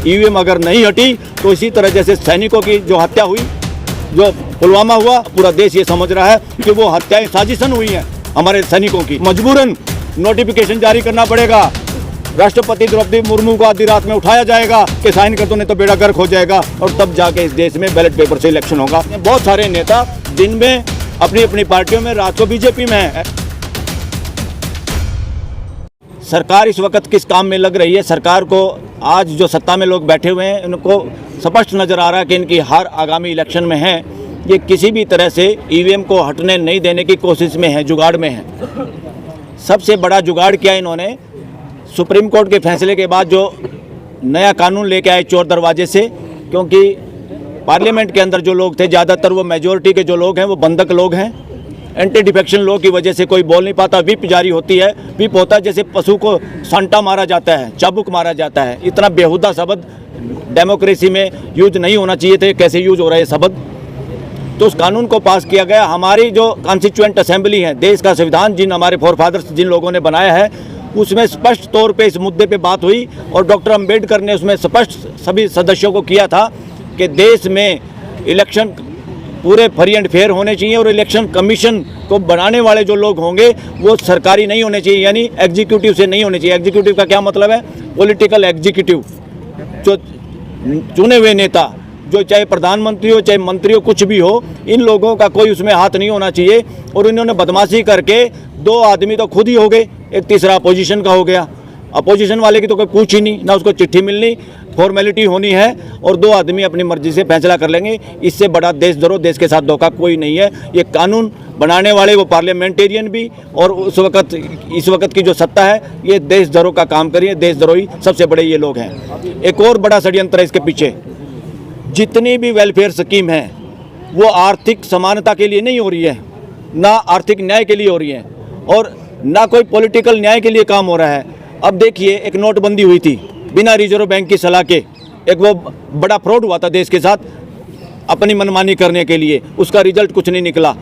EVM अगर नहीं हटी तो इसी तरह जैसे सैनिकों की जो हत्या हुई, जो पुलवामा हुआ, पूरा देश ये समझ रहा है कि वो हत्याएं साजिशन हुई हैं हमारे सैनिकों की। मजबूरन नोटिफिकेशन जारी करना पड़ेगा, राष्ट्रपति द्रौपदी मुर्मू को आधी रात में उठाया जाएगा कि साइन कर दो नहीं तो बेड़ा गर्क हो जाएगा, और तब जाके इस देश में बैलेट पेपर से इलेक्शन होगा। बहुत सारे नेता जिनमें अपनी अपनी पार्टियों में, रात को बीजेपी में है। सरकार इस वक्त किस काम में लग रही है, सरकार को आज जो सत्ता में लोग बैठे हुए हैं उनको स्पष्ट नज़र आ रहा है कि इनकी हार आगामी इलेक्शन में है। ये किसी भी तरह से ईवीएम को हटने नहीं देने की कोशिश में है, जुगाड़ में है। सबसे बड़ा जुगाड़ किया इन्होंने, सुप्रीम कोर्ट के फैसले के बाद जो नया कानून लेके आए चोर दरवाजे से, क्योंकि पार्लियामेंट के अंदर जो लोग थे ज़्यादातर वो मेजॉरिटी के जो लोग हैं वो बंधक लोग हैं। एंटी डिफेक्शन लॉ की वजह से कोई बोल नहीं पाता, व्हिप जारी होती है, व्हिप होता है जैसे पशु को सांटा मारा जाता है, चाबुक मारा जाता है। इतना बेहुदा शब्द डेमोक्रेसी में यूज नहीं होना चाहिए थे, कैसे यूज हो रहा है ये शब्द। तो उस कानून को पास किया गया। हमारी जो कॉन्स्टिट्यूएंट असेंबली है, देश का संविधान जिन हमारे फोरफादर्स जिन लोगों ने बनाया है, उसमें स्पष्ट तौर पे इस मुद्दे पे बात हुई और डॉक्टर अंबेडकर ने उसमें स्पष्ट सभी सदस्यों को किया था कि देश में इलेक्शन पूरे फ्री एंड फेयर होने चाहिए और इलेक्शन कमीशन को बनाने वाले जो लोग होंगे वो सरकारी नहीं होने चाहिए, यानी एग्जीक्यूटिव से नहीं होने चाहिए। एग्जीक्यूटिव का क्या मतलब है? पॉलिटिकल एग्जीक्यूटिव, जो चुने हुए नेता, जो चाहे प्रधानमंत्री हो चाहे मंत्री हो, कुछ भी हो, इन लोगों का कोई उसमें हाथ नहीं होना चाहिए। और इन्होंने बदमाशी करके 2 आदमी तो खुद ही हो गए, एक तीसरा अपोजिशन का हो गया। अपोजिशन वाले की तो कोई पूछ ही नहीं, ना उसको चिट्ठी मिलनी, फॉर्मेलिटी होनी है, और 2 आदमी अपनी मर्जी से फैसला कर लेंगे। इससे बड़ा देशद्रोह, देश के साथ धोखा कोई नहीं है। ये कानून बनाने वाले वो पार्लियामेंटेरियन भी, और इस वक्त की जो सत्ता है ये देशद्रोह का काम करिए। देशद्रोही सबसे बड़े ये लोग हैं। एक और बड़ा षड्यंत्र है इसके पीछे, जितनी भी वेलफेयर स्कीम है वो आर्थिक समानता के लिए नहीं हो रही है, ना आर्थिक न्याय के लिए हो रही है, और ना कोई पॉलिटिकल न्याय के लिए काम हो रहा है। अब देखिए, एक नोटबंदी हुई थी बिना रिजर्व बैंक की सलाह के, एक वो बड़ा फ्रॉड हुआ था देश के साथ अपनी मनमानी करने के लिए, उसका रिजल्ट कुछ नहीं निकला।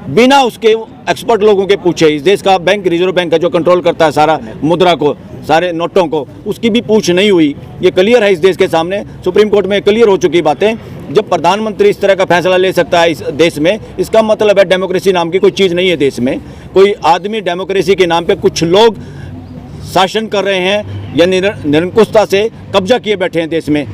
बिना उसके एक्सपर्ट लोगों के पूछे, इस देश का बैंक, रिजर्व बैंक का जो कंट्रोल करता है सारा मुद्रा को, सारे नोटों को, उसकी भी पूछ नहीं हुई। ये क्लियर है इस देश के सामने, सुप्रीम कोर्ट में क्लियर हो चुकी बातें। जब प्रधानमंत्री इस तरह का फैसला ले सकता है इस देश में, इसका मतलब है डेमोक्रेसी नाम की कोई चीज़ नहीं है देश में। कोई आदमी डेमोक्रेसी के नाम पे, कुछ लोग शासन कर रहे हैं या निरंकुशता से कब्जा किए बैठे हैं देश में।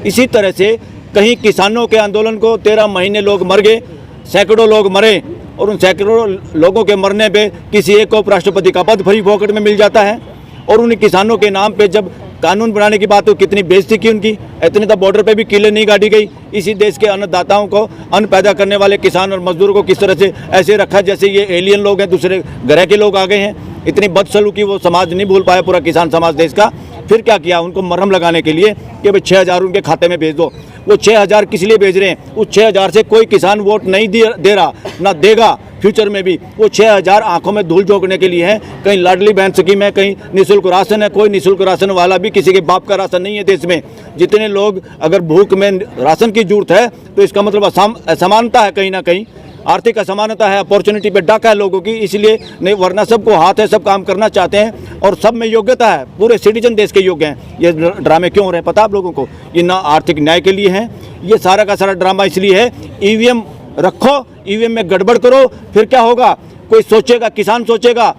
इसी तरह से कहीं किसानों के आंदोलन को 13 महीने लोग मर गए, सैकड़ों लोग मरे, और उन सैकड़ों लोगों के मरने पे किसी एक को उपराष्ट्रपति का पद फ्री पॉकेट में मिल जाता है। और उन किसानों के नाम पे जब कानून बनाने की बात हो, कितनी बेइज्जती की उनकी। इतने तो बॉर्डर पे भी किले नहीं गाड़ी गई। इसी देश के अन्नदाताओं को, अन्न पैदा करने वाले किसान और मजदूरों को किस तरह से ऐसे रखा जैसे ये एलियन लोग हैं, दूसरे ग्रह के लोग आ गए हैं। इतनी बदसलूकी वो समाज नहीं भूल पाया, पूरा किसान समाज देश का। फिर क्या किया, उनको मरहम लगाने के लिए कि भाई 6,000 उनके खाते में भेज दो। वो 6,000 किस लिए भेज रहे हैं? उस 6,000 से कोई किसान वोट नहीं दे रहा, ना देगा फ्यूचर में भी। वो 6,000 आंखों में धूल झोंकने के लिए है। कहीं लाडली बहन स्कीम है, कहीं निःशुल्क राशन है। कोई निःशुल्क राशन वाला भी किसी के बाप का राशन नहीं है देश में। जितने लोग अगर भूख में राशन की जरूरत है तो इसका मतलब असमानता है, कहीं ना कहीं आर्थिक असमानता है, अपॉर्चुनिटी पे डाका है लोगों की। इसलिए नहीं, वरना सबको हाथ है, सब काम करना चाहते हैं और सब में योग्यता है, पूरे सिटीजन देश के योग्य हैं। ये ड्रामे क्यों हो रहे हैं पता आप लोगों को? ये ना आर्थिक न्याय के लिए है, ये सारा का सारा ड्रामा इसलिए है। ईवीएम रखो, ईवीएम में गड़बड़ करो, फिर क्या होगा? कोई सोचेगा, किसान सोचेगा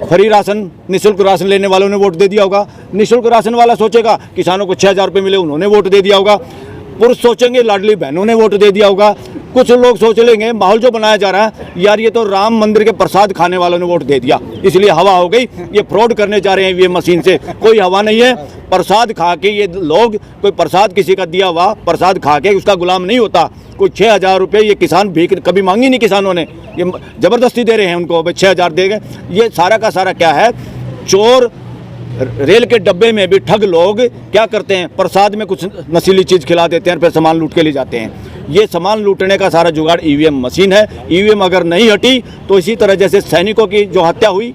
फ्री राशन, निःशुल्क राशन लेने वालों ने वोट दे दिया होगा। निःशुल्क राशन वाला सोचेगा किसानों को 6,000 रुपये मिले, उन्होंने वोट दे दिया होगा। पुरुष सोचेंगे लाडली बहनों ने वोट दे दिया होगा। कुछ लोग सोच लेंगे, माहौल जो बनाया जा रहा है, यार ये तो राम मंदिर के प्रसाद खाने वालों ने वोट दे दिया, इसलिए हवा हो गई। ये फ्रॉड करने जा रहे हैं ये मशीन से, कोई हवा नहीं है। प्रसाद खा के ये लोग, कोई प्रसाद किसी का दिया हुआ प्रसाद खा के उसका गुलाम नहीं होता। कोई 6,000 रुपये ये किसान भीख कभी मांगी नहीं किसानों ने, ये ज़बरदस्ती दे रहे हैं उनको, भाई 6,000 देंगे। ये सारा का सारा क्या है? चोर रेल के डब्बे में भी ठग लोग क्या करते हैं, प्रसाद में कुछ नशीली चीज़ खिला देते हैं, फिर सामान लूट के ले जाते हैं। ये सामान लूटने का सारा जुगाड़ ईवीएम मशीन है। ईवीएम अगर नहीं हटी तो इसी तरह जैसे सैनिकों की जो हत्या हुई,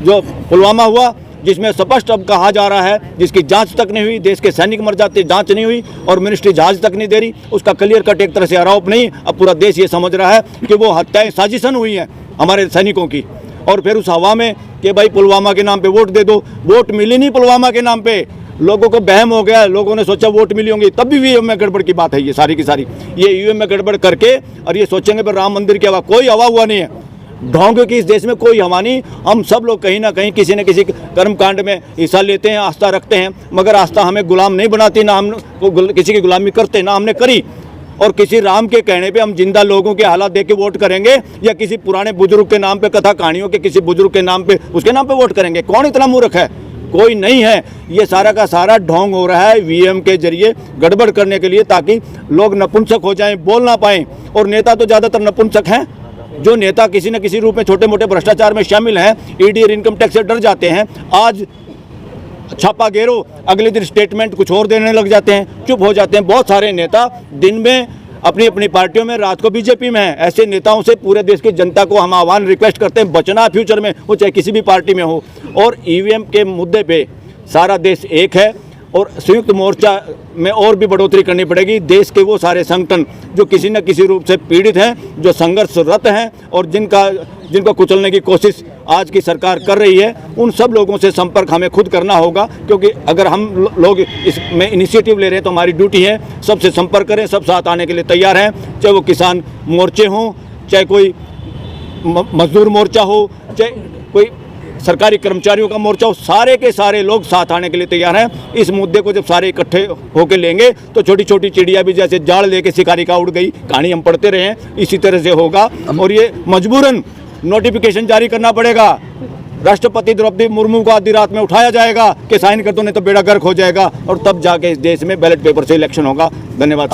जो पुलवामा हुआ, जिसमें स्पष्ट अब कहा जा रहा है, जिसकी जांच तक नहीं हुई, देश के सैनिक मर जाते, जांच नहीं हुई और मिनिस्ट्री जहाज तक नहीं दे रही, उसका क्लियर कट एक तरह से आरोप नहीं। अब पूरा देश ये समझ रहा है कि वो हत्याएं साजिशन हुई हैं हमारे सैनिकों की। और फिर उस हवा में कि भाई पुलवामा के नाम पे वोट दे दो, वोट मिली नहीं पुलवामा के नाम पे। लोगों को बहम हो गया, लोगों ने सोचा वोट मिली होंगी, तब भी ईवीएम में गड़बड़ की बात है ये सारी की सारी। ये ईवीएम में गड़बड़ करके और ये सोचेंगे पर राम मंदिर की हवा, कोई हवा हुआ नहीं है, ढोंग की इस देश में कोई हवा नहीं। हम सब लोग कहीं ना कहीं किसी न किसी कर्मकांड में हिस्सा लेते हैं, आस्था रखते हैं, मगर आस्था हमें गुलाम नहीं बनाती, ना हम किसी की गुलामी करते, ना हमने करी। और किसी राम के कहने पे हम जिंदा लोगों के हालात देख के वोट करेंगे या किसी पुराने बुजुर्ग के नाम पे, कथा कहानियों के किसी बुजुर्ग के नाम पे, उसके नाम पे वोट करेंगे? कौन इतना मूर्ख है? कोई नहीं है। ये सारा का सारा ढोंग हो रहा है ईवीएम के जरिए गड़बड़ करने के लिए, ताकि लोग नपुंसक हो जाएं, बोल ना पाएं। और नेता तो ज़्यादातर नपुंसक हैं। जो नेता किसी न किसी रूप में छोटे मोटे भ्रष्टाचार में शामिल हैं, ईडी और इनकम टैक्स से डर जाते हैं, आज छापा गेरो, अगले दिन स्टेटमेंट कुछ और देने लग जाते हैं, चुप हो जाते हैं। बहुत सारे नेता दिन में अपनी अपनी पार्टियों में, रात को बीजेपी में है। ऐसे नेताओं से पूरे देश की जनता को हम आह्वान रिक्वेस्ट करते हैं, बचना फ्यूचर में, वो चाहे किसी भी पार्टी में हो। और ईवीएम के मुद्दे पे सारा देश एक है और संयुक्त मोर्चा में और भी बढ़ोतरी करनी पड़ेगी। देश के वो सारे संगठन जो किसी न किसी रूप से पीड़ित हैं, जो संघर्षरत हैं और जिनको कुचलने की कोशिश आज की सरकार कर रही है, उन सब लोगों से संपर्क हमें खुद करना होगा। क्योंकि अगर हम लोग इसमें इनिशिएटिव ले रहे हैं तो हमारी ड्यूटी है सबसे संपर्क करें, सब साथ आने के लिए तैयार हैं, चाहे वो किसान मोर्चे हों, चाहे कोई मजदूर मोर्चा हो, चाहे कोई सरकारी कर्मचारियों का मोर्चा हो, सारे के सारे लोग साथ आने के लिए तैयार हैं। इस मुद्दे को जब सारे इकट्ठे होकर लेंगे तो छोटी छोटी चिड़िया भी जैसे जाल लेके शिकारी का उड़ गई, कहानी हम पढ़ते रहे हैं, इसी तरह से होगा। और ये मजबूरन नोटिफिकेशन जारी करना पड़ेगा, राष्ट्रपति द्रौपदी मुर्मू को आधी रात में उठाया जाएगा कि साइन कर दो, नहीं तो बेड़ा गर्क हो जाएगा, और तब जाके इस देश में बैलेट पेपर से इलेक्शन होगा। धन्यवाद।